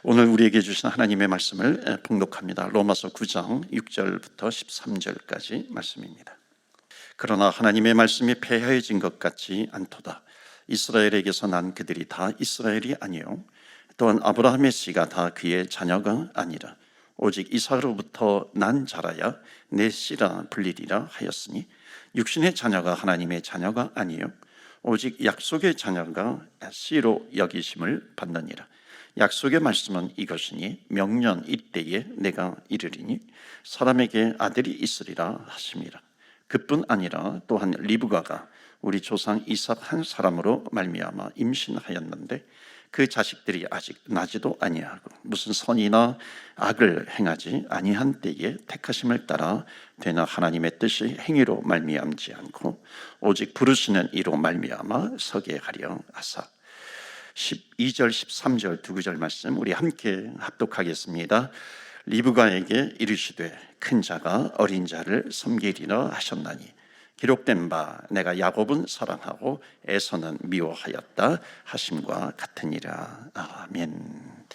오늘 우리에게 주신 하나님의 말씀을 봉독합니다. 로마서 9장 6절부터 13절까지 말씀입니다. 그러나 하나님의 말씀이 폐하여진 것 같지 않도다. 이스라엘에게서 난 그들이 다 이스라엘이 아니요 또한 아브라함의 씨가 다 그의 자녀가 아니라 오직 이삭으로부터 난 자라야 내 씨라 불리리라 하였으니 육신의 자녀가 하나님의 자녀가 아니요 오직 약속의 자녀가 씨로 여기심을 받느니라. 약속의 말씀은 이것이니 명년 이때에 내가 이르리니 사람에게 아들이 있으리라 하심이라. 그뿐 아니라 또한 리브가가 우리 조상 이삭 한 사람으로 말미암아 임신하였는데 그 자식들이 아직 나지도 아니하고 무슨 선이나 악을 행하지 아니한 때에 택하심을 따라 되나 하나님의 뜻이 행위로 말미암지 않고 오직 부르시는 이로 말미암아 서게 하려 하사. 12절 13절 두 구절 말씀 우리 함께 합독하겠습니다. 리브가에게 이르시되 큰 자가 어린 자를 섬기리라 하셨나니 기록된 바 내가 야곱은 사랑하고 에서는 미워하였다 하심과 같으니라. 아멘.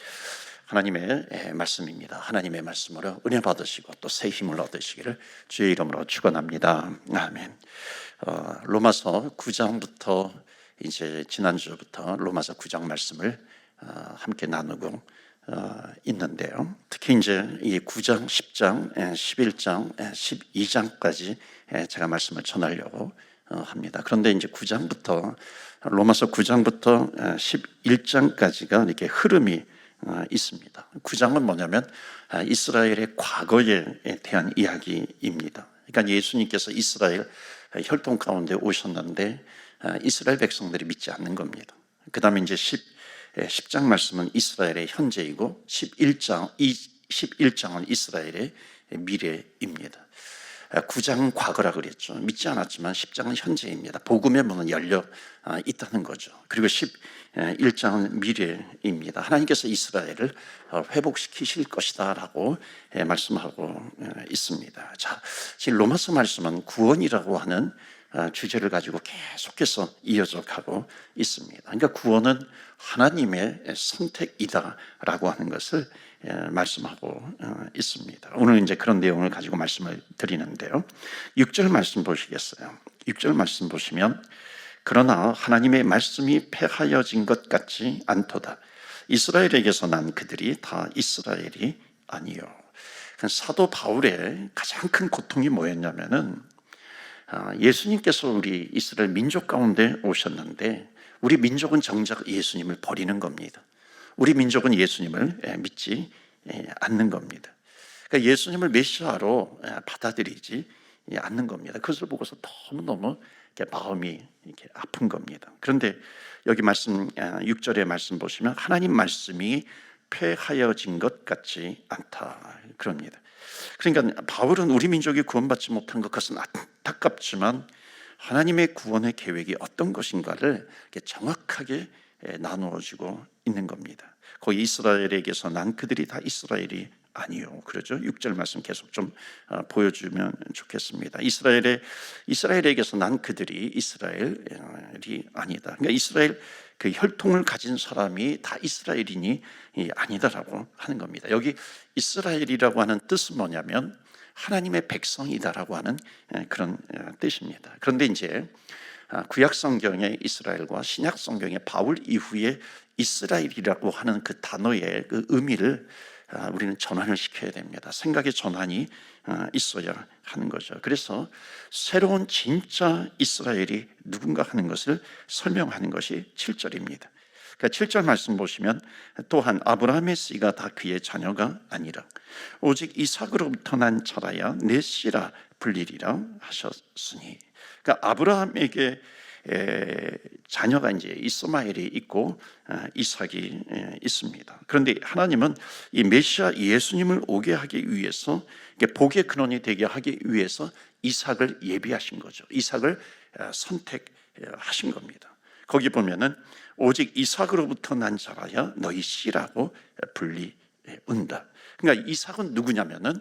하나님의 말씀입니다. 하나님의 말씀으로 은혜 받으시고 또 새 힘을 얻으시기를 주의 이름으로 축원합니다. 아멘. 로마서 9장부터 이제 지난주부터 로마서 9장 말씀을 함께 나누고 있는데요. 특히 이제 이 9장, 10장, 11장, 12장까지 제가 말씀을 전하려고 합니다. 그런데 이제 9장부터 로마서 9장부터 11장까지가 이렇게 흐름이 있습니다. 9장은 뭐냐면 이스라엘의 과거에 대한 이야기입니다. 그러니까 예수님께서 이스라엘 혈통 가운데 오셨는데 이스라엘 백성들이 믿지 않는 겁니다. 그 다음에 이제 10장 말씀은 이스라엘의 현재이고 11장은 이스라엘의 미래입니다. 9장은 과거라 그랬죠. 믿지 않았지만 10장은 현재입니다. 복음의 문은 열려 있다는 거죠. 그리고 11장은 미래입니다. 하나님께서 이스라엘을 회복시키실 것이다 라고 말씀하고 있습니다. 자, 지금 로마서 말씀은 구원이라고 하는 주제를 가지고 계속해서 이어져 가고 있습니다. 그러니까 구원은 하나님의 선택이다라고 하는 것을 말씀하고 있습니다. 오늘 이제 그런 내용을 가지고 말씀을 드리는데요. 6절 말씀 보시겠어요? 6절 말씀 보시면 그러나 하나님의 말씀이 폐하여진 것 같지 않도다. 이스라엘에게서 난 그들이 다 이스라엘이 아니요. 사도 바울의 가장 큰 고통이 뭐였냐면은 예수님께서 우리 이스라엘 민족 가운데 오셨는데 우리 민족은 정작 예수님을 버리는 겁니다. 우리 민족은 예수님을 믿지 않는 겁니다. 그러니까 예수님을 메시아로 받아들이지 않는 겁니다. 그것을 보고서 너무너무 마음이 이렇게 아픈 겁니다. 그런데 여기 말씀 6절의 말씀 보시면 하나님 말씀이 폐하여진 것 같지 않다 그럽니다. 그러니까 바울은 우리 민족이 구원받지 못한 것은 안타깝지만 하나님의 구원의 계획이 어떤 것인가를 정확하게 나누어지고 있는 겁니다. 거기 이스라엘에게서 난 그들이 다 이스라엘이 아니요. 그러죠. 6절 말씀 계속 좀 보여주면 좋겠습니다. 이스라엘에게서 난 그들이 이스라엘이 아니다. 그러니까 이스라엘 그 혈통을 가진 사람이 다 이스라엘인이 아니다라고 하는 겁니다. 여기 이스라엘이라고 하는 뜻은 뭐냐면 하나님의 백성이다라고 하는 그런 뜻입니다. 그런데 이제 구약 성경의 이스라엘과 신약 성경의 바울 이후에 이스라엘이라고 하는 그 단어의 그 의미를 우리는 전환을 시켜야 됩니다. 생각의 전환이 있어야 하는 거죠. 그래서 새로운 진짜 이스라엘이 누군가 하는 것을 설명하는 것이 7절입니다. 그러니까 7절 말씀 보시면 또한 아브라함의 씨가 다 그의 자녀가 아니라 오직 이삭으로부터 난 자라야 내 씨라 불리리라 하셨으니, 그러니까 아브라함에게 자녀가 이제 이스마엘이 있고 이삭이 있습니다. 그런데 하나님은 이 메시아 예수님을 오게 하기 위해서, 복의 근원이 되게 하기 위해서 이삭을 예비하신 거죠. 이삭을 선택하신 겁니다. 거기 보면은 오직 이삭으로부터 난 자라야 너희 씨라고 불리운다. 그러니까 이삭은 누구냐면은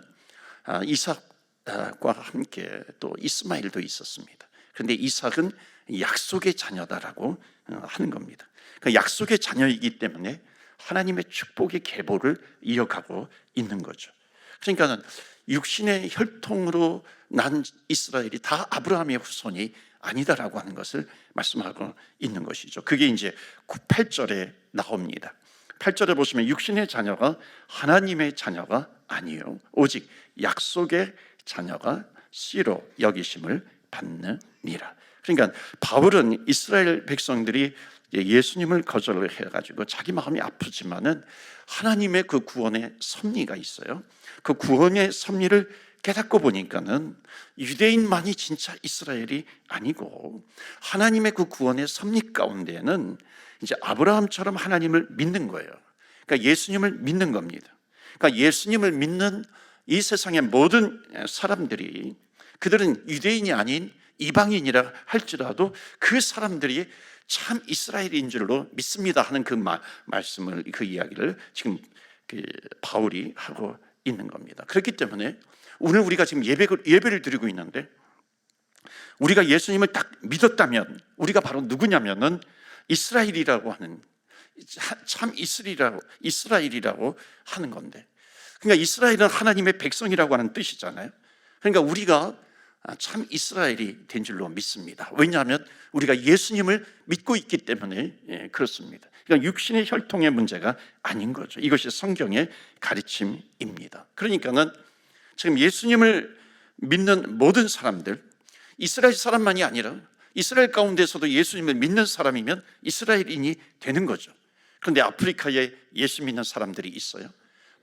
이삭과 함께 또 이스마엘도 있었습니다. 그런데 이삭은 약속의 자녀다라고 하는 겁니다. 그러니까 약속의 자녀이기 때문에 하나님의 축복의 계보를 이어가고 있는 거죠. 그러니까는 육신의 혈통으로 난 이스라엘이 다 아브라함의 후손이 아니다라고 하는 것을 말씀하고 있는 것이죠. 그게 이제 8절에 나옵니다. 8절에 보시면 육신의 자녀가 하나님의 자녀가 아니요 오직 약속의 자녀가 씨로 여기심을 받느니라. 그러니까 바울은 이스라엘 백성들이 예수님을 거절을 해가지고 자기 마음이 아프지만은 하나님의 그 구원의 섭리가 있어요. 그 구원의 섭리를 깨닫고 보니까는 유대인만이 진짜 이스라엘이 아니고 하나님의 그 구원의 섭리 가운데는 이제 아브라함처럼 하나님을 믿는 거예요. 그러니까 예수님을 믿는 겁니다. 그러니까 예수님을 믿는 이 세상의 모든 사람들이, 그들은 유대인이 아닌 이방인이라 할지라도 그 사람들이 참 이스라엘인 줄로 믿습니다 하는 그 말씀을, 그 이야기를 지금 바울이 하고 있는 겁니다. 그렇기 때문에 오늘 우리가 지금 예배를 드리고 있는데, 우리가 예수님을 딱 믿었다면 우리가 바로 누구냐면은 이스라엘이라고 하는, 참 이스라엘이라고 하는 건데, 그러니까 이스라엘은 하나님의 백성이라고 하는 뜻이잖아요. 그러니까 우리가 참 이스라엘이 된 줄로 믿습니다. 왜냐하면 우리가 예수님을 믿고 있기 때문에 그렇습니다. 그러니까 육신의 혈통의 문제가 아닌 거죠. 이것이 성경의 가르침입니다. 그러니까는 지금 예수님을 믿는 모든 사람들, 이스라엘 사람만이 아니라 이스라엘 가운데서도 예수님을 믿는 사람이면 이스라엘인이 되는 거죠. 그런데 아프리카에 예수 믿는 사람들이 있어요.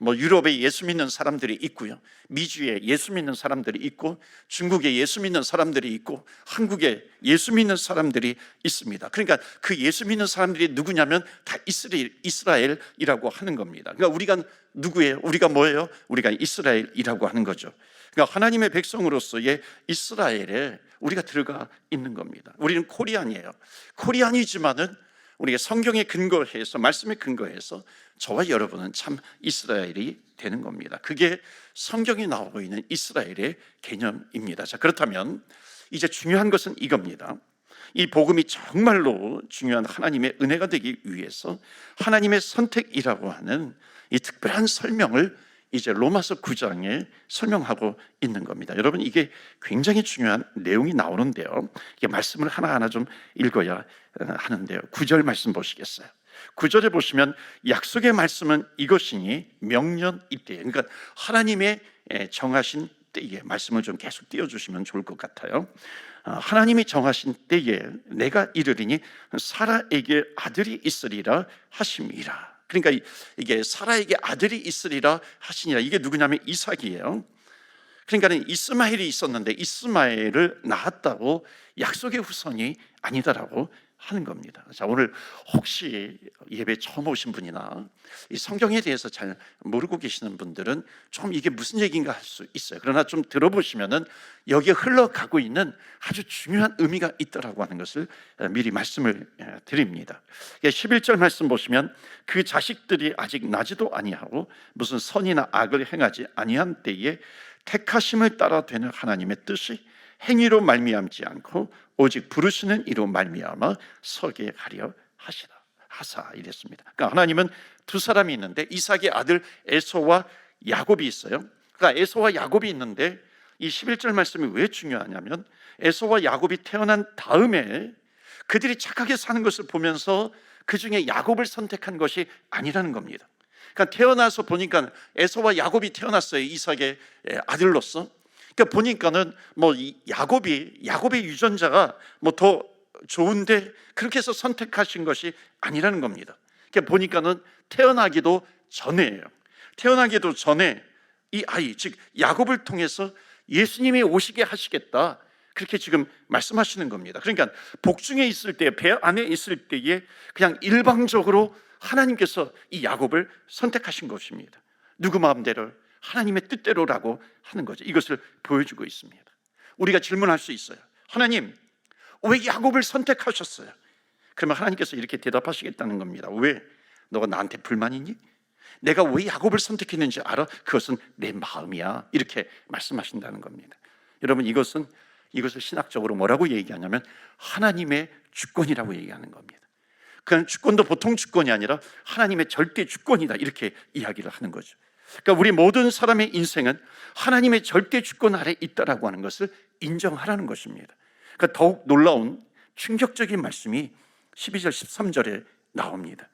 유럽에 예수 믿는 사람들이 있고요, 미주에 예수 믿는 사람들이 있고, 중국에 예수 믿는 사람들이 있고, 한국에 예수 믿는 사람들이 있습니다. 그러니까 그 예수 믿는 사람들이 누구냐면 다 이스라엘이라고 하는 겁니다. 그러니까 우리가 누구예요? 우리가 뭐예요? 우리가 이스라엘이라고 하는 거죠. 그러니까 하나님의 백성으로서의 이스라엘에 우리가 들어가 있는 겁니다. 우리는 코리안이에요. 코리안이지만은 우리가 성경에 근거해서, 말씀에 근거해서 저와 여러분은 참 이스라엘이 되는 겁니다. 그게 성경에 나오고 있는 이스라엘의 개념입니다. 자, 그렇다면 이제 중요한 것은 이겁니다. 이 복음이 정말로 중요한 하나님의 은혜가 되기 위해서 하나님의 선택이라고 하는 이 특별한 설명을 이제 로마서 9장에 설명하고 있는 겁니다. 여러분, 이게 굉장히 중요한 내용이 나오는데요, 이게 말씀을 하나하나 좀 읽어야 하는데요, 9절 말씀 보시겠어요? 9절에 보시면 약속의 말씀은 이것이니 명년 이때에, 그러니까 하나님의 정하신 때에, 말씀을 좀 계속 띄워주시면 좋을 것 같아요. 하나님이 정하신 때에 내가 이르리니 사라에게 아들이 있으리라 하심이라. 그러니까 이게 사라에게 아들이 있으리라 하시니라, 이게 누구냐면 이삭이에요. 그러니까 이스마엘이 있었는데 이스마엘을 낳았다고 약속의 후손이 아니다라고 하는 겁니다. 자, 오늘 혹시 예배 처음 오신 분이나 이 성경에 대해서 잘 모르고 계시는 분들은 좀 이게 무슨 얘기인가 할 수 있어요. 그러나 좀 들어보시면은 여기에 흘러가고 있는 아주 중요한 의미가 있다라고 하는 것을 미리 말씀을 드립니다. 11절 말씀 보시면 그 자식들이 아직 나지도 아니하고 무슨 선이나 악을 행하지 아니한 때에 택하심을 따라 되는 하나님의 뜻이 행위로 말미암지 않고 오직 부르시는 이로 말미암아 서게 하려 하사 이랬습니다. 그러니까 하나님은 두 사람이 있는데 이삭의 아들 에서와 야곱이 있어요. 그러니까 에서와 야곱이 있는데 이 11절 말씀이 왜 중요하냐면 에서와 야곱이 태어난 다음에 그들이 착하게 사는 것을 보면서 그 중에 야곱을 선택한 것이 아니라는 겁니다. 그러니까 태어나서 보니까 에서와 야곱이 태어났어요. 이삭의 아들로서. 그러니까 보니까는 야곱의 유전자가 더 좋은데 그렇게 해서 선택하신 것이 아니라는 겁니다. 그러니까 보니까는 태어나기도 전에 이 아이, 즉 야곱을 통해서 예수님이 오시게 하시겠다, 그렇게 지금 말씀하시는 겁니다. 그러니까 복중에 있을 때, 배 안에 있을 때에 그냥 일방적으로 하나님께서 이 야곱을 선택하신 것입니다. 누구 마음대로, 하나님의 뜻대로라고 하는 거죠. 이것을 보여주고 있습니다. 우리가 질문할 수 있어요. 하나님, 왜 야곱을 선택하셨어요? 그러면 하나님께서 이렇게 대답하시겠다는 겁니다. 왜? 너가 나한테 불만이니? 내가 왜 야곱을 선택했는지 알아? 그것은 내 마음이야. 이렇게 말씀하신다는 겁니다. 여러분, 이것을 신학적으로 뭐라고 얘기하냐면 하나님의 주권이라고 얘기하는 겁니다. 그냥 주권도 보통 주권이 아니라 하나님의 절대 주권이다, 이렇게 이야기를 하는 거죠. 그러니까 우리 모든 사람의 인생은 하나님의 절대 주권 아래 있다라고 하는 것을 인정하라는 것입니다. 그러니까 더욱 놀라운 충격적인 말씀이 12절 13절에 나옵니다.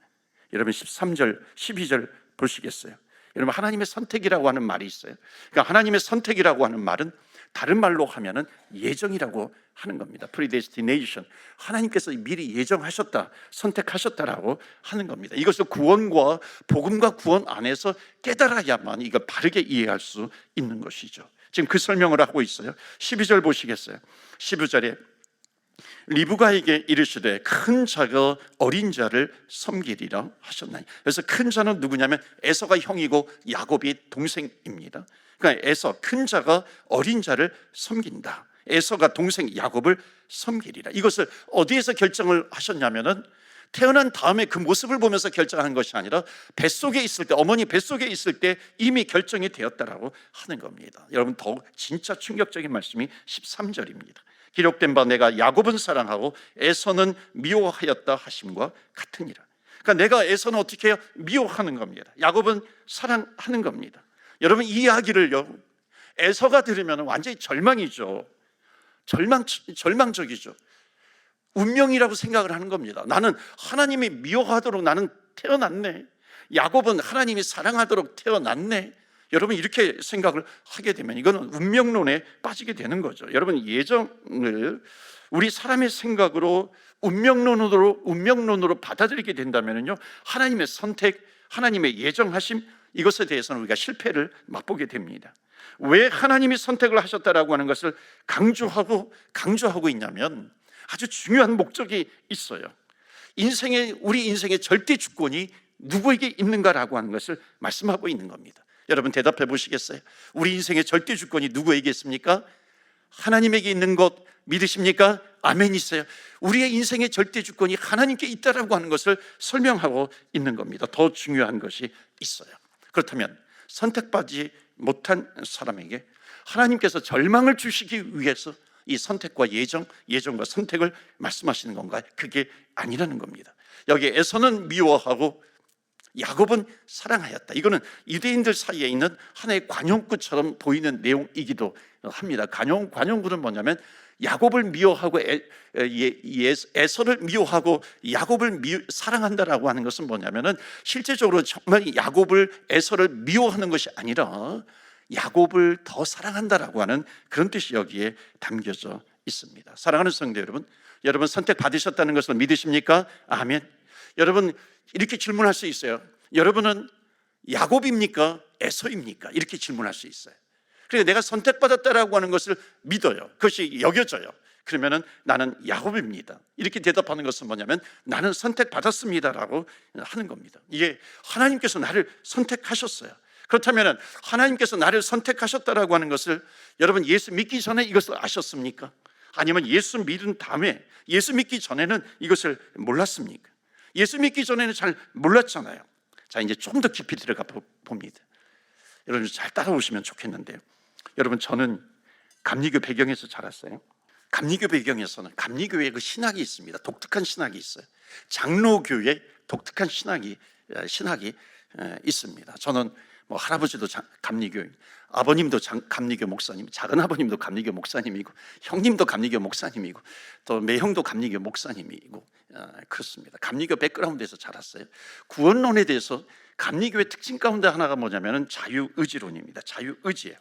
여러분 13절 12절 보시겠어요? 여러분 하나님의 선택이라고 하는 말이 있어요. 그러니까 하나님의 선택이라고 하는 말은 다른 말로 하면은 예정이라고 하는 겁니다. predestination. 하나님께서 미리 예정하셨다, 선택하셨다라고 하는 겁니다. 이것을 구원과 복음과 구원 안에서 깨달아야만 이걸 바르게 이해할 수 있는 것이죠. 지금 그 설명을 하고 있어요. 12절 보시겠어요? 12절에 리브가에게 이르시되 큰 자가 어린 자를 섬기리라 하셨나니. 그래서 큰 자는 누구냐면 에서가 형이고 야곱이 동생입니다. 그러니까 에서, 큰 자가 어린 자를 섬긴다. 에서가 동생 야곱을 섬기리라. 이것을 어디에서 결정을 하셨냐면은 태어난 다음에 그 모습을 보면서 결정한 것이 아니라 뱃속에 있을 때, 어머니 뱃속에 있을 때 이미 결정이 되었다라고 하는 겁니다. 여러분 더욱 진짜 충격적인 말씀이 13절입니다. 기록된 바 내가 야곱은 사랑하고 에서는 미워하였다 하심과 같으니라. 그러니까 내가 에서는 어떻게 해요? 미워하는 겁니다. 야곱은 사랑하는 겁니다. 여러분 이 이야기를요, 에서가 들으면 완전히 절망이죠. 절망적이죠. 운명이라고 생각을 하는 겁니다. 나는 하나님이 미워하도록 나는 태어났네. 야곱은 하나님이 사랑하도록 태어났네. 여러분 이렇게 생각을 하게 되면 이거는 운명론에 빠지게 되는 거죠. 여러분 예정을 우리 사람의 생각으로 운명론으로 받아들이게 된다면요, 하나님의 선택, 하나님의 예정하심, 이것에 대해서는 우리가 실패를 맛보게 됩니다. 왜 하나님이 선택을 하셨다라고 하는 것을 강조하고 있냐면 아주 중요한 목적이 있어요. 우리 인생의 절대 주권이 누구에게 있는가라고 하는 것을 말씀하고 있는 겁니다. 여러분 대답해 보시겠어요? 우리 인생의 절대 주권이 누구에게 있습니까? 하나님에게 있는 것 믿으십니까? 아멘이세요. 우리의 인생의 절대 주권이 하나님께 있다라고 하는 것을 설명하고 있는 겁니다. 더 중요한 것이 있어요. 그렇다면 선택받지 못한 사람에게 하나님께서 절망을 주시기 위해서 이 선택과 예정과 선택을 말씀하시는 건가요? 그게 아니라는 겁니다. 여기에서는 미워하고 야곱은 사랑하였다. 이거는 유대인들 사이에 있는 하나의 관용구처럼 보이는 내용이기도 합니다. 관용구는 뭐냐면 야곱을 미워하고 에서를 미워하고 야곱을 사랑한다라고 하는 것은 뭐냐면은 실제적으로 정말 에서를 미워하는 것이 아니라 야곱을 더 사랑한다라고 하는 그런 뜻이 여기에 담겨져 있습니다. 사랑하는 성도 여러분 선택 받으셨다는 것을 믿으십니까? 아멘. 여러분 이렇게 질문할 수 있어요. 여러분은 야곱입니까? 에서입니까? 이렇게 질문할 수 있어요. 그러니까 내가 선택받았다라고 하는 것을 믿어요. 그것이 여겨져요. 그러면은 나는 야곱입니다. 이렇게 대답하는 것은 뭐냐면 나는 선택받았습니다라고 하는 겁니다. 이게 하나님께서 나를 선택하셨어요. 그렇다면 하나님께서 나를 선택하셨다라고 하는 것을 여러분 예수 믿기 전에 이것을 아셨습니까? 아니면 예수 믿은 다음에, 예수 믿기 전에는 이것을 몰랐습니까? 예수 믿기 전에는 잘 몰랐잖아요. 자, 이제 좀 더 깊이 들어가 봅니다. 여러분 잘 따라오시면 좋겠는데요. 여러분 저는 감리교 배경에서 자랐어요. 감리교 배경에서는 감리교의 그 신학이 있습니다. 독특한 신학이 있어요. 장로교의 독특한 신학이 있습니다. 저는 뭐 할아버지도 감리교인, 아버님도 감리교 목사님, 작은 아버님도 감리교 목사님이고, 형님도 감리교 목사님이고, 또 매형도 감리교 목사님이고, 그렇습니다. 감리교 백그라운드에서 자랐어요. 구원론에 대해서 감리교의 특징 가운데 하나가 뭐냐면 자유의지론입니다. 자유의지예요.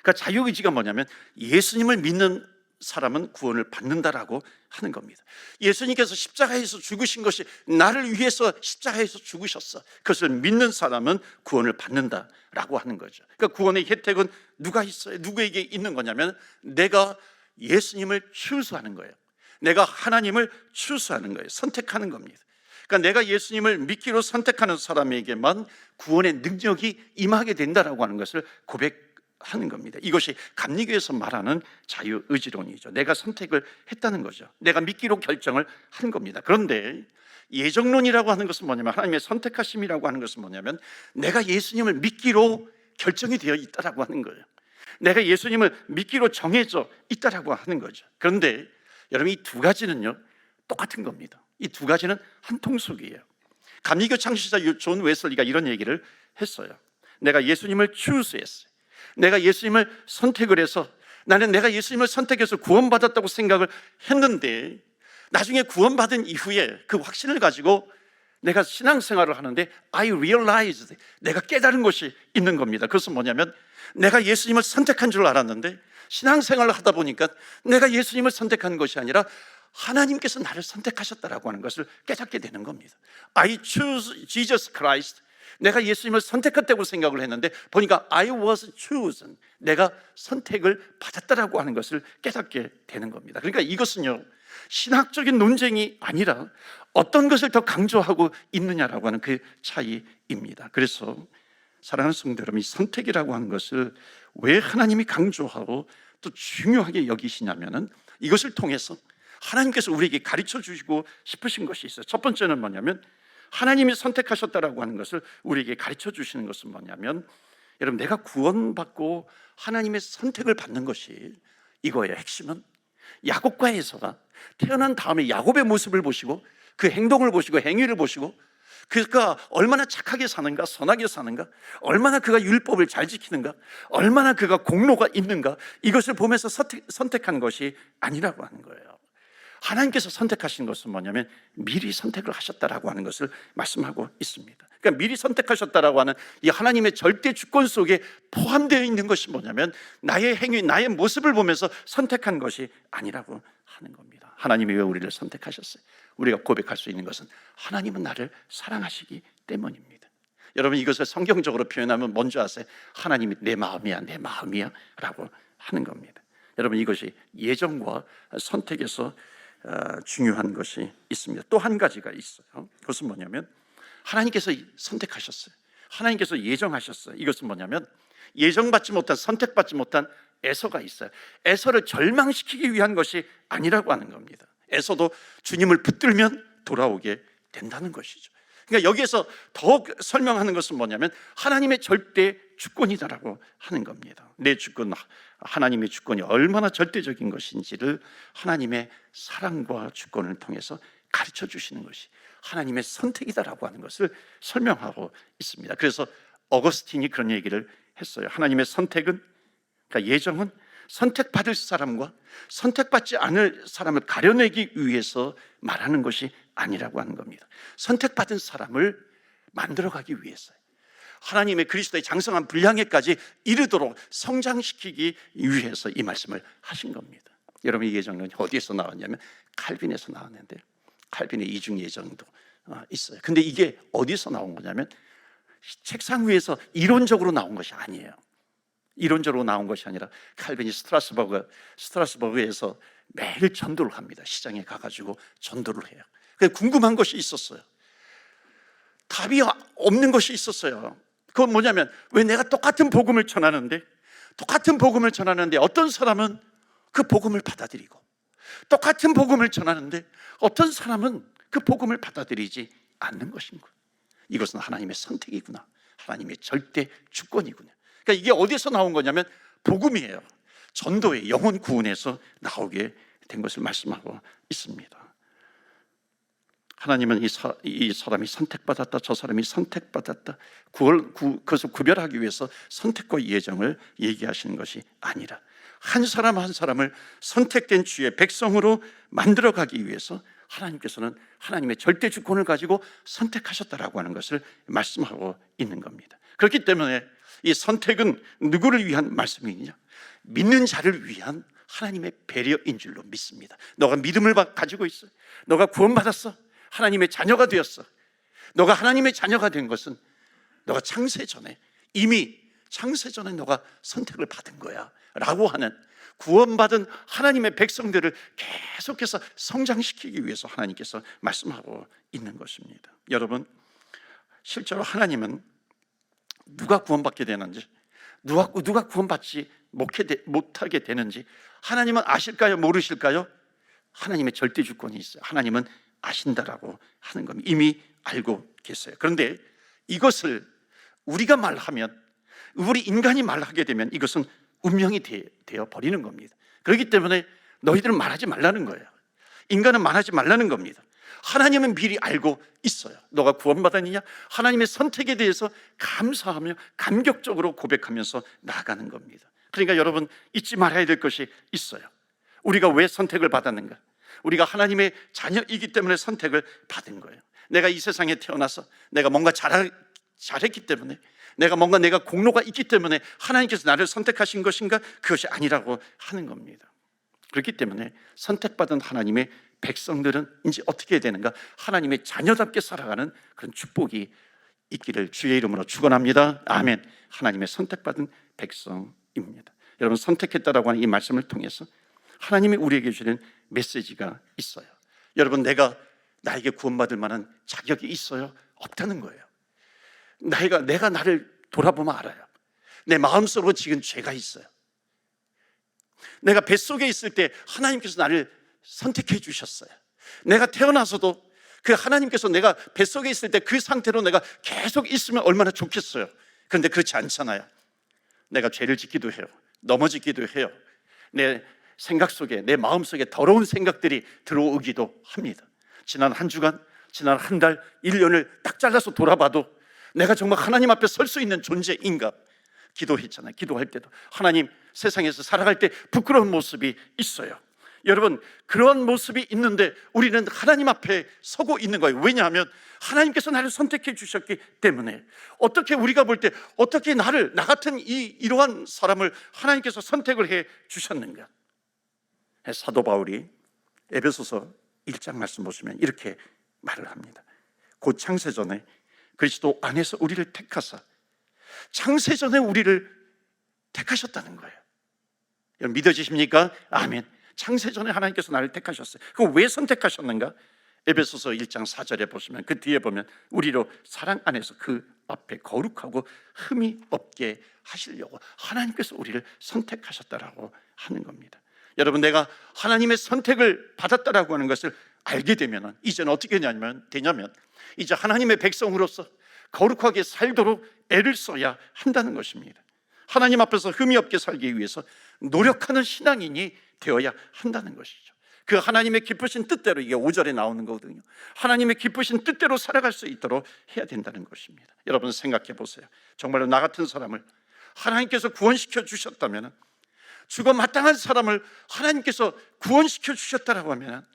그러니까 자유의지가 뭐냐면 예수님을 믿는 사람은 구원을 받는다라고 하는 겁니다. 예수님께서 십자가에서 죽으신 것이 나를 위해서 십자가에서 죽으셨어. 그것을 믿는 사람은 구원을 받는다라고 하는 거죠. 그러니까 구원의 혜택은 누가 있어요? 누구에게 있는 거냐면 내가 예수님을 추수하는 거예요. 내가 하나님을 추수하는 거예요. 선택하는 겁니다. 그러니까 내가 예수님을 믿기로 선택하는 사람에게만 구원의 능력이 임하게 된다라고 하는 것을 고백하는 겁니다. 이것이 감리교에서 말하는 자유의지론이죠. 내가 선택을 했다는 거죠. 내가 믿기로 결정을 한 겁니다. 그런데 예정론이라고 하는 것은 뭐냐면, 하나님의 선택하심이라고 하는 것은 뭐냐면 내가 예수님을 믿기로 결정이 되어 있다라고 하는 거예요. 내가 예수님을 믿기로 정해져 있다라고 하는 거죠. 그런데 여러분 이 두 가지는요 똑같은 겁니다. 이 두 가지는 한 통속이에요. 감리교 창시자 존 웨슬리가 이런 얘기를 했어요. 내가 예수님을 추스했어요. 내가 예수님을 선택을 해서 나는 내가 예수님을 선택해서 구원받았다고 생각을 했는데 나중에 구원받은 이후에 그 확신을 가지고 내가 신앙생활을 하는데 I realized, 내가 깨달은 것이 있는 겁니다. 그것은 뭐냐면 내가 예수님을 선택한 줄 알았는데 신앙생활을 하다 보니까 내가 예수님을 선택한 것이 아니라 하나님께서 나를 선택하셨다라고 하는 것을 깨닫게 되는 겁니다. I choose Jesus Christ, 내가 예수님을 선택했다고 생각을 했는데 보니까 I was chosen, 내가 선택을 받았다라고 하는 것을 깨닫게 되는 겁니다. 그러니까 이것은요, 신학적인 논쟁이 아니라 어떤 것을 더 강조하고 있느냐라고 하는 그 차이입니다. 그래서 사랑하는 성도 여러분, 이 선택이라고 하는 것을 왜 하나님이 강조하고 또 중요하게 여기시냐면은 이것을 통해서 하나님께서 우리에게 가르쳐 주시고 싶으신 것이 있어요. 첫 번째는 뭐냐면 하나님이 선택하셨다라고 하는 것을 우리에게 가르쳐 주시는 것은 뭐냐면, 여러분, 내가 구원받고 하나님의 선택을 받는 것이 이거예요. 핵심은 야곱과 에서가 태어난 다음에 야곱의 모습을 보시고 그 행동을 보시고 행위를 보시고 그가 얼마나 착하게 사는가, 선하게 사는가, 얼마나 그가 율법을 잘 지키는가, 얼마나 그가 공로가 있는가, 이것을 보면서 선택한 것이 아니라고 하는 거예요. 하나님께서 선택하신 것은 뭐냐면 미리 선택을 하셨다라고 하는 것을 말씀하고 있습니다. 그러니까 미리 선택하셨다라고 하는 이 하나님의 절대 주권 속에 포함되어 있는 것이 뭐냐면 나의 행위, 나의 모습을 보면서 선택한 것이 아니라고 하는 겁니다. 하나님이 왜 우리를 선택하셨어요? 우리가 고백할 수 있는 것은 하나님은 나를 사랑하시기 때문입니다. 여러분, 이것을 성경적으로 표현하면 뭔지 아세요? 하나님이 내 마음이야, 내 마음이야 라고 하는 겁니다. 여러분, 이것이 예정과 선택에서 중요한 것이 있습니다. 또 한 가지가 있어요. 그것은 뭐냐면 하나님께서 선택하셨어요. 하나님께서 예정하셨어요. 이것은 뭐냐면 예정받지 못한, 선택받지 못한 에서가 있어요. 에서를 절망시키기 위한 것이 아니라고 하는 겁니다. 에서도 주님을 붙들면 돌아오게 된다는 것이죠. 그러니까 여기에서 더욱 설명하는 것은 뭐냐면 하나님의 절대 주권이다라고 하는 겁니다. 내 주권, 하나님의 주권이 얼마나 절대적인 것인지를 하나님의 사랑과 주권을 통해서 가르쳐 주시는 것이 하나님의 선택이다라고 하는 것을 설명하고 있습니다. 그래서 어거스틴이 그런 얘기를 했어요. 하나님의 선택은, 그러니까 예정은 선택받을 사람과 선택받지 않을 사람을 가려내기 위해서 말하는 것이 아니라고 하는 겁니다. 선택받은 사람을 만들어가기 위해서요. 하나님의 그리스도의 장성한 분량에까지 이르도록 성장시키기 위해서 이 말씀을 하신 겁니다. 여러분, 이 예정은 어디에서 나왔냐면 칼빈에서 나왔는데요. 칼빈의 이중 예정도 있어요. 근데 이게 어디서 나온 거냐면 책상 위에서 이론적으로 나온 것이 아니에요. 이론적으로 나온 것이 아니라 칼빈이 스트라스버그에서 매일 전도를 합니다. 시장에 가가지고 전도를 해요. 그래서 궁금한 것이 있었어요. 답이 없는 것이 있었어요. 그건 뭐냐면 왜 내가 똑같은 복음을 전하는데 어떤 사람은 그 복음을 받아들이고 똑같은 복음을 전하는데 어떤 사람은 그 복음을 받아들이지 않는 것인가? 이것은 하나님의 선택이구나, 하나님의 절대 주권이구나. 그러니까 이게 어디서 나온 거냐면 복음이에요. 전도의 영혼 구원에서 나오게 된 것을 말씀하고 있습니다. 하나님은 이 사람이 선택받았다, 저 사람이 선택받았다, 그것을 구별하기 위해서 선택과 예정을 얘기하시는 것이 아니라 한 사람 한 사람을 선택된 주의 백성으로 만들어가기 위해서 하나님께서는 하나님의 절대 주권을 가지고 선택하셨다라고 하는 것을 말씀하고 있는 겁니다. 그렇기 때문에 이 선택은 누구를 위한 말씀이냐? 믿는 자를 위한 하나님의 배려인 줄로 믿습니다. 너가 믿음을 가지고 있어, 너가 구원받았어, 하나님의 자녀가 되었어. 너가 하나님의 자녀가 된 것은 너가 이미 창세 전에 너가 선택을 받은 거야 라고 하는, 구원받은 하나님의 백성들을 계속해서 성장시키기 위해서 하나님께서 말씀하고 있는 것입니다. 여러분, 실제로 하나님은 누가 구원받게 되는지, 누가 구원받지 못하게 되는지 하나님은 아실까요? 모르실까요? 하나님의 절대 주권이 있어요. 하나님은 아신다라고 하는 겁니다. 이미 알고 계세요. 그런데 이것을 우리가 말하면, 우리 인간이 말하게 되면 이것은 운명이 되어 버리는 겁니다. 그렇기 때문에 너희들은 말하지 말라는 거예요. 인간은 말하지 말라는 겁니다. 하나님은 미리 알고 있어요. 너가 구원받았느냐? 하나님의 선택에 대해서 감사하며 감격적으로 고백하면서 나아가는 겁니다. 그러니까 여러분 잊지 말아야 될 것이 있어요. 우리가 왜 선택을 받았는가? 우리가 하나님의 자녀이기 때문에 선택을 받은 거예요. 내가 이 세상에 태어나서 내가 뭔가 잘했기 때문에, 내가 공로가 있기 때문에 하나님께서 나를 선택하신 것인가? 그것이 아니라고 하는 겁니다. 그렇기 때문에 선택받은 하나님의 백성들은 이제 어떻게 해야 되는가? 하나님의 자녀답게 살아가는 그런 축복이 있기를 주의 이름으로 축원합니다. 아멘. 하나님의 선택받은 백성입니다. 여러분, 선택했다라고 하는 이 말씀을 통해서 하나님이 우리에게 주는 메시지가 있어요. 여러분, 나에게 구원받을 만한 자격이 있어요? 없다는 거예요. 내가 나를 돌아보면 알아요. 내 마음속으로 지금 죄가 있어요. 내가 뱃속에 있을 때 하나님께서 나를 선택해 주셨어요. 내가 태어나서도 그 하나님께서 내가 뱃속에 있을 때 그 상태로 내가 계속 있으면 얼마나 좋겠어요. 그런데 그렇지 않잖아요. 내가 죄를 짓기도 해요. 넘어지기도 해요. 내 생각 속에, 내 마음 속에 더러운 생각들이 들어오기도 합니다. 지난 한 주간, 지난 한 달, 1년을 딱 잘라서 돌아봐도 내가 정말 하나님 앞에 설 수 있는 존재인가? 기도했잖아요. 기도할 때도 하나님, 세상에서 살아갈 때 부끄러운 모습이 있어요. 여러분, 그런 모습이 있는데 우리는 하나님 앞에 서고 있는 거예요. 왜냐하면 하나님께서 나를 선택해 주셨기 때문에. 어떻게 우리가 볼 때 어떻게 나 같은 이러한 사람을 하나님께서 선택을 해 주셨는가? 사도 바울이 에베소서 1장 말씀 보시면 이렇게 말을 합니다. 곧 창세전에 그리스도 안에서 우리를 택하사, 창세전에 우리를 택하셨다는 거예요. 여러분, 믿어지십니까? 아멘. 창세전에 하나님께서 나를 택하셨어요. 그럼 왜 선택하셨는가? 에베소서 1장 4절에 보시면, 그 뒤에 보면 우리로 사랑 안에서 그 앞에 거룩하고 흠이 없게 하시려고 하나님께서 우리를 선택하셨다라고 하는 겁니다. 여러분, 내가 하나님의 선택을 받았다라고 하는 것을 알게 되면 이제는 어떻게 되냐면 이제 하나님의 백성으로서 거룩하게 살도록 애를 써야 한다는 것입니다. 하나님 앞에서 흠이 없게 살기 위해서 노력하는 신앙인이 되어야 한다는 것이죠. 그 하나님의 기쁘신 뜻대로, 이게 5절에 나오는 거거든요. 하나님의 기쁘신 뜻대로 살아갈 수 있도록 해야 된다는 것입니다. 여러분, 생각해 보세요. 정말로 나 같은 사람을 하나님께서 구원시켜 주셨다면, 죽어 마땅한 사람을 하나님께서 구원시켜 주셨다라고 하면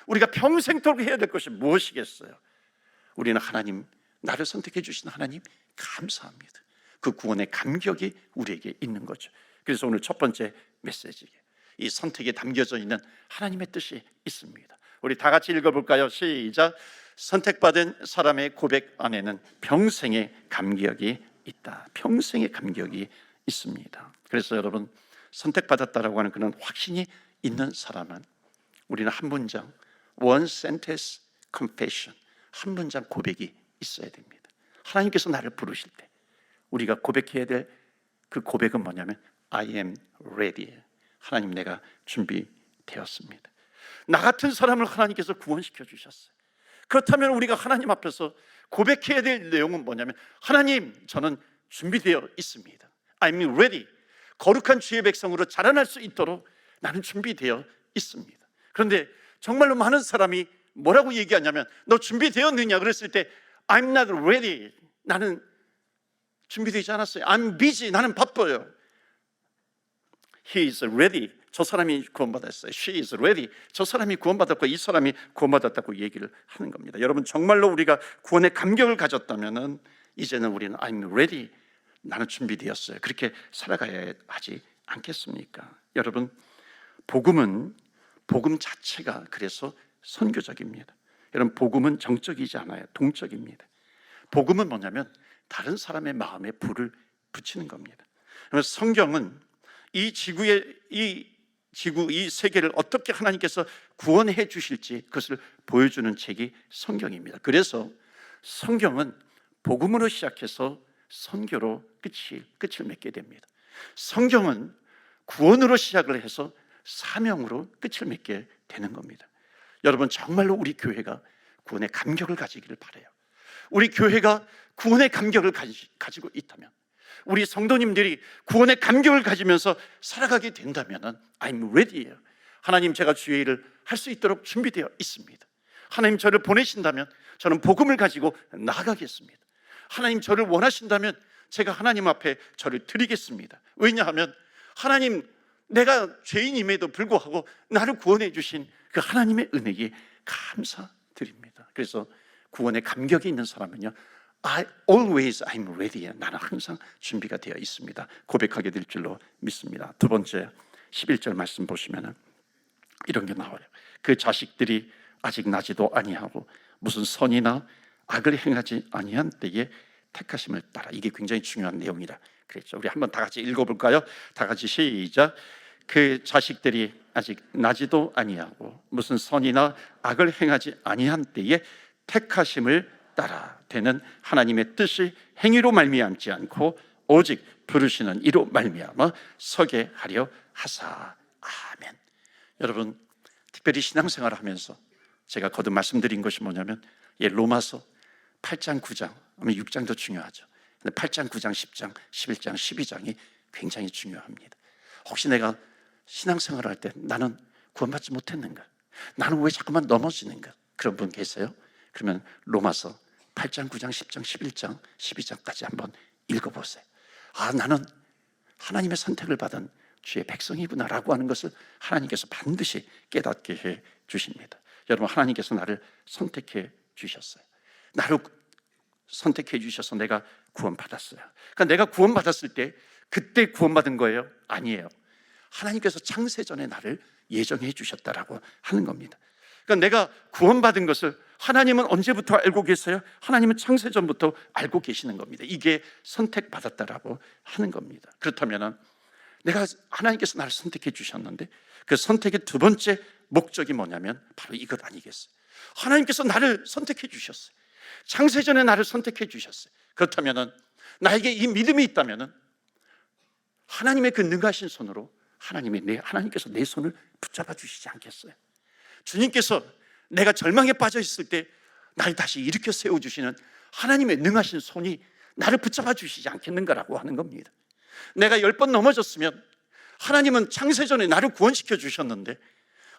우리가 평생토록 해야 될 것이 무엇이겠어요? 우리는 하나님, 나를 선택해 주신 하나님 감사합니다. 그 구원의 감격이 우리에게 있는 거죠. 그래서 오늘 첫 번째 메시지, 이 선택에 담겨져 있는 하나님의 뜻이 있습니다. 우리 다 같이 읽어볼까요? 시작. 선택받은 사람의 고백 안에는 평생의 감격이 있다. 평생의 감격이 있습니다. 그래서 여러분, 선택받았다라고 하는 그런 확신이 있는 사람은 우리는 한 문장, one sentence confession, 한 문장 고백이 있어야 됩니다. 하나님께서 나를 부르실 때 우리가 고백해야 될 그 고백은 뭐냐면 I am ready. 하나님, 내가 준비되었습니다. 나 같은 사람을 하나님께서 구원시켜 주셨어요. 그렇다면 우리가 하나님 앞에서 고백해야 될 내용은 뭐냐면 하나님, 저는 준비되어 있습니다. I'm ready. 거룩한 주의 백성으로 자라날 수 있도록 나는 준비되어 있습니다. 그런데 정말로 많은 사람이 뭐라고 얘기하냐면, 너 준비되었느냐 그랬을 때 I'm not ready. 나는 준비되지 않았어요. I'm busy. 나는 바빠요. He is ready. 저 사람이 구원받았어요. She is ready. 저 사람이 구원받았고 이 사람이 구원받았다고 얘기를 하는 겁니다. 여러분, 정말로 우리가 구원의 감격을 가졌다면 이제는 우리는 I'm ready. 나는 준비되었어요. 그렇게 살아가야 하지 않겠습니까? 여러분, 복음 자체가 그래서 선교적입니다. 여러분, 복음은 정적이지 않아요. 동적입니다. 복음은 뭐냐면 다른 사람의 마음에 불을 붙이는 겁니다. 성경은 이 세계를 어떻게 하나님께서 구원해 주실지 그것을 보여주는 책이 성경입니다. 그래서 성경은 복음으로 시작해서 선교로 끝을 맺게 됩니다. 성경은 구원으로 시작을 해서 사명으로 끝을 맺게 되는 겁니다. 여러분, 정말로 우리 교회가 구원의 감격을 가지기를 바라요. 우리 교회가 구원의 감격을 가지고 있다면, 우리 성도님들이 구원의 감격을 가지면서 살아가게 된다면 I'm ready예요. 하나님, 제가 주의 일을 할 수 있도록 준비되어 있습니다. 하나님 저를 보내신다면 저는 복음을 가지고 나아가겠습니다. 하나님 저를 원하신다면 제가 하나님 앞에 저를 드리겠습니다. 왜냐하면 하나님, 내가 죄인임에도 불구하고 나를 구원해 주신 그 하나님의 은혜에 감사드립니다. 그래서 구원의 감격이 있는 사람은요, I'm ready. 나는 항상 준비가 되어 있습니다. 고백하게 될 줄로 믿습니다. 두 번째 11절 말씀 보시면 이런 게 나와요. 그 자식들이 아직 나지도 아니하고 무슨 선이나 악을 행하지 아니한 때에 택하심을 따라. 이게 굉장히 중요한 내용이라 그랬죠. 우리 한번 다 같이 읽어볼까요? 다 같이 시작. 그 자식들이 아직 나지도 아니하고 무슨 선이나 악을 행하지 아니한 때에 택하심을 따라 되는 하나님의 뜻이 행위로 말미암지 않고 오직 부르시는 이로 말미암아 서게 하려 하사. 아멘. 여러분, 특별히 신앙생활을 하면서 제가 거듭 말씀드린 것이 뭐냐면 로마서 8장, 9장, 6장도 중요하죠. 근데 8장, 9장, 10장, 11장, 12장이 굉장히 중요합니다. 혹시 내가 신앙생활을 할 때 나는 구원받지 못했는가? 나는 왜 자꾸만 넘어지는가? 그런 분 계세요? 그러면 로마서 8장, 9장, 10장, 11장, 12장까지 한번 읽어보세요. 나는 하나님의 선택을 받은 주의 백성이구나라고 하는 것을 하나님께서 반드시 깨닫게 해 주십니다. 여러분, 하나님께서 나를 선택해 주셨어요. 나를 선택해 주셔서 내가 구원받았어요. 그러니까 내가 구원받았을 때 그때 구원받은 거예요? 아니에요. 하나님께서 창세전에 나를 예정해 주셨다라고 하는 겁니다. 그러니까 내가 구원받은 것을 하나님은 언제부터 알고 계세요? 하나님은 창세전부터 알고 계시는 겁니다. 이게 선택받았다라고 하는 겁니다. 그렇다면 내가 하나님께서 나를 선택해 주셨는데 그 선택의 두 번째 목적이 뭐냐면 바로 이것 아니겠어요? 하나님께서 나를 선택해 주셨어요. 창세전에 나를 선택해 주셨어요. 그렇다면 나에게 이 믿음이 있다면 하나님의 그 능하신 손으로 하나님께서 내 손을 붙잡아 주시지 않겠어요? 주님께서 내가 절망에 빠져 있을 때 나를 다시 일으켜 세워주시는 하나님의 능하신 손이 나를 붙잡아 주시지 않겠는가라고 하는 겁니다. 내가 10번 넘어졌으면 하나님은 창세전에 나를 구원시켜 주셨는데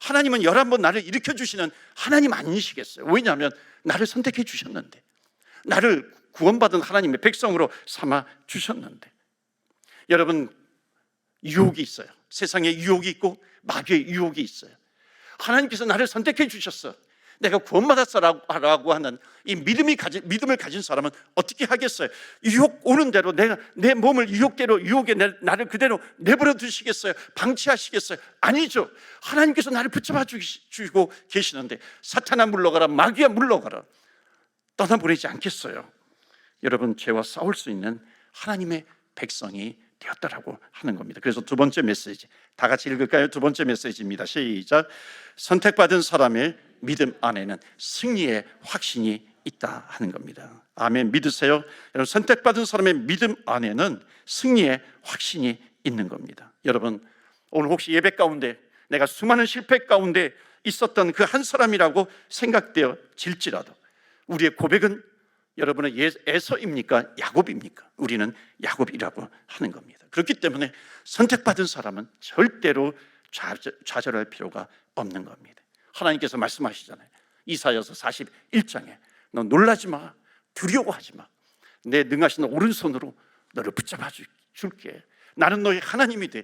하나님은 11번 나를 일으켜 주시는 하나님 아니시겠어요? 왜냐하면 나를 선택해 주셨는데, 나를 구원받은 하나님의 백성으로 삼아 주셨는데. 여러분, 유혹이 있어요. 세상에 유혹이 있고 마귀의 유혹이 있어요. 하나님께서 나를 선택해 주셨어. 내가 구원받았어라고 하는 이 믿음을 가진 사람은 어떻게 하겠어요? 유혹 오는 대로 내 몸을 유혹에 나를 그대로 내버려 두시겠어요? 방치하시겠어요? 아니죠. 하나님께서 나를 붙잡아 주시고 계시는데 사탄아 물러가라, 마귀야 물러가라, 떠나보내지 않겠어요. 여러분, 죄와 싸울 수 있는 하나님의 백성이 되었다라고 하는 겁니다. 그래서 두 번째 메시지, 다 같이 읽을까요? 두 번째 메시지입니다. 시작. 선택받은 사람의 믿음 안에는 승리의 확신이 있다 하는 겁니다. 아멘. 믿으세요? 여러분, 선택받은 사람의 믿음 안에는 승리의 확신이 있는 겁니다. 여러분, 오늘 혹시 예배 가운데 내가 수많은 실패 가운데 있었던 그 한 사람이라고 생각되어질지라도 우리의 고백은 여러분은 에서입니까? 야곱입니까? 우리는 야곱이라고 하는 겁니다. 그렇기 때문에 선택받은 사람은 절대로 좌절할 필요가 없는 겁니다. 하나님께서 말씀하시잖아요. 이사야서 41장에 너 놀라지 마, 두려워하지 마, 내 능하신 오른손으로 너를 붙잡아 줄게. 나는 너의 하나님이 돼.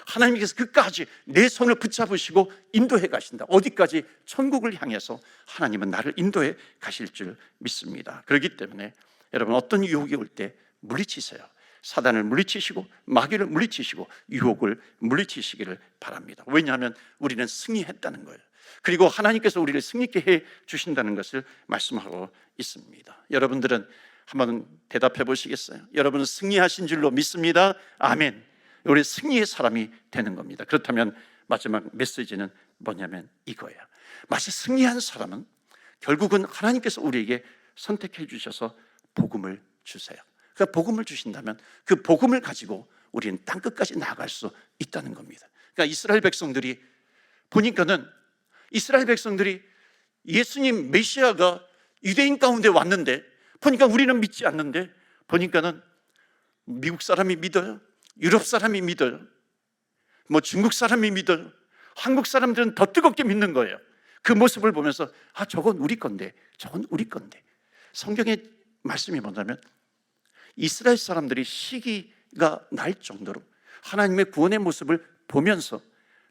하나님께서 끝까지 내 손을 붙잡으시고 인도해 가신다. 어디까지? 천국을 향해서 하나님은 나를 인도해 가실 줄 믿습니다. 그렇기 때문에 여러분, 어떤 유혹이 올 때 물리치세요. 사단을 물리치시고 마귀를 물리치시고 유혹을 물리치시기를 바랍니다. 왜냐하면 우리는 승리했다는 거예요. 그리고 하나님께서 우리를 승리케 해 주신다는 것을 말씀하고 있습니다. 여러분들은 한번 대답해 보시겠어요? 여러분은 승리하신 줄로 믿습니다. 아멘. 우리 승리의 사람이 되는 겁니다. 그렇다면 마지막 메시지는 뭐냐면 이거예요. 마치 승리한 사람은 결국은 하나님께서 우리에게 선택해 주셔서 복음을 주세요. 그 복음을 주신다면 그 복음을 가지고 우리는 땅끝까지 나아갈 수 있다는 겁니다. 그러니까 이스라엘 백성들이 보니까는 이스라엘 백성들이 예수님 메시아가 유대인 가운데 왔는데 보니까 우리는 믿지 않는데 보니까는 미국 사람이 믿어요. 유럽 사람이 믿어요. 중국 사람이 믿어요. 한국 사람들은 더 뜨겁게 믿는 거예요. 그 모습을 보면서 저건 우리 건데, 저건 우리 건데. 성경의 말씀이 뭐냐면 이스라엘 사람들이 시기가 날 정도로 하나님의 구원의 모습을 보면서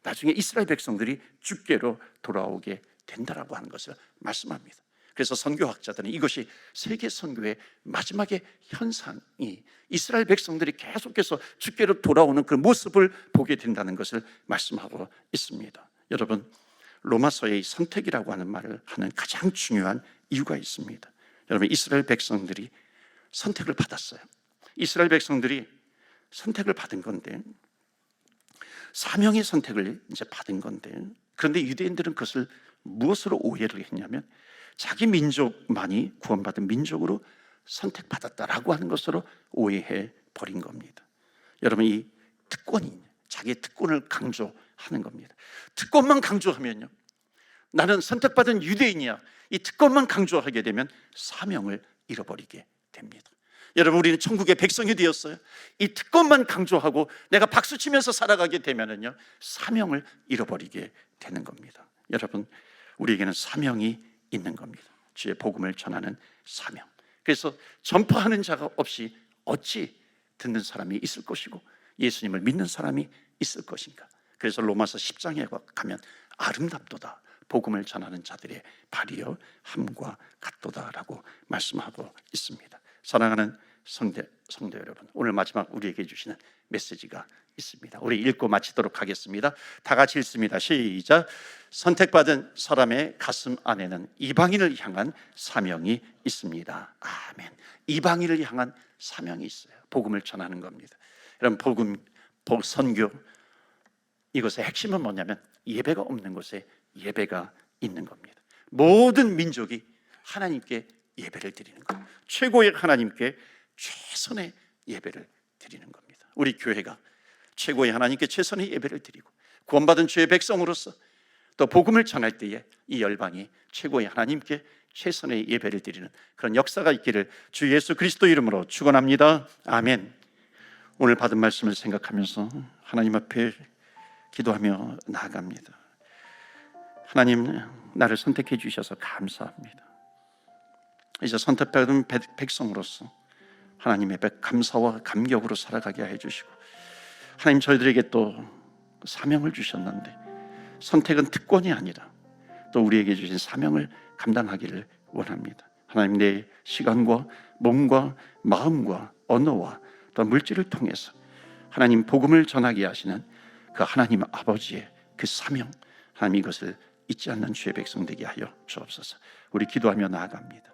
나중에 이스라엘 백성들이 주께로 돌아오게 된다라고 하는 것을 말씀합니다. 그래서 선교학자들은 이것이 세계 선교의 마지막의 현상이 이스라엘 백성들이 계속해서 주께로 돌아오는 그 모습을 보게 된다는 것을 말씀하고 있습니다. 여러분, 로마서의 선택이라고 하는 말을 하는 가장 중요한 이유가 있습니다. 여러분, 이스라엘 백성들이 선택을 받았어요. 이스라엘 백성들이 선택을 받은 건데, 사명의 선택을 이제 받은 건데, 그런데 유대인들은 그것을 무엇으로 오해를 했냐면 자기 민족만이 구원받은 민족으로 선택받았다라고 하는 것으로 오해해 버린 겁니다. 여러분, 이 특권이 자기의 특권을 강조하는 겁니다. 특권만 강조하면요, 나는 선택받은 유대인이야, 이 특권만 강조하게 되면 사명을 잃어버리게 됩니다. 여러분, 우리는 천국의 백성이 되었어요. 이 특권만 강조하고 내가 박수치면서 살아가게 되면은요, 사명을 잃어버리게 되는 겁니다. 여러분, 우리에게는 사명이 있는 겁니다. 주의 복음을 전하는 사명. 그래서 전파하는 자가 없이 어찌 듣는 사람이 있을 것이고 예수님을 믿는 사람이 있을 것인가. 그래서 로마서 10장에 가면 아름답도다, 복음을 전하는 자들의 발이여 함과 같도다라고 말씀하고 있습니다. 사랑하는 성도 여러분, 오늘 마지막 우리에게 주시는 메시지가 있습니다. 우리 읽고 마치도록 하겠습니다. 다 같이 읽습니다. 시작. 선택받은 사람의 가슴 안에는 이방인을 향한 사명이 있습니다. 아멘. 이방인을 향한 사명이 있어요. 복음을 전하는 겁니다. 여러분, 선교, 이것의 핵심은 뭐냐면 예배가 없는 곳에 예배가 있는 겁니다. 모든 민족이 하나님께 예배를 드리는 것, 최고의 하나님께 최선의 예배를 드리는 겁니다. 우리 교회가 최고의 하나님께 최선의 예배를 드리고 구원받은 주의 백성으로서 또 복음을 전할 때에 이 열방이 최고의 하나님께 최선의 예배를 드리는 그런 역사가 있기를 주 예수 그리스도 이름으로 축원합니다. 아멘. 오늘 받은 말씀을 생각하면서 하나님 앞에 기도하며 나아갑니다. 하나님, 나를 선택해 주셔서 감사합니다. 이제 선택받은 백성으로서 하나님의 감사와 감격으로 살아가게 해주시고, 하나님, 저희들에게 또 사명을 주셨는데 선택은 특권이 아니라 또 우리에게 주신 사명을 감당하기를 원합니다. 하나님, 내 시간과 몸과 마음과 언어와 또 물질을 통해서 하나님 복음을 전하게 하시는 그 하나님 아버지의 그 사명, 하나님, 이것을 잊지 않는 주의 백성 되게 하여 주옵소서. 우리 기도하며 나아갑니다.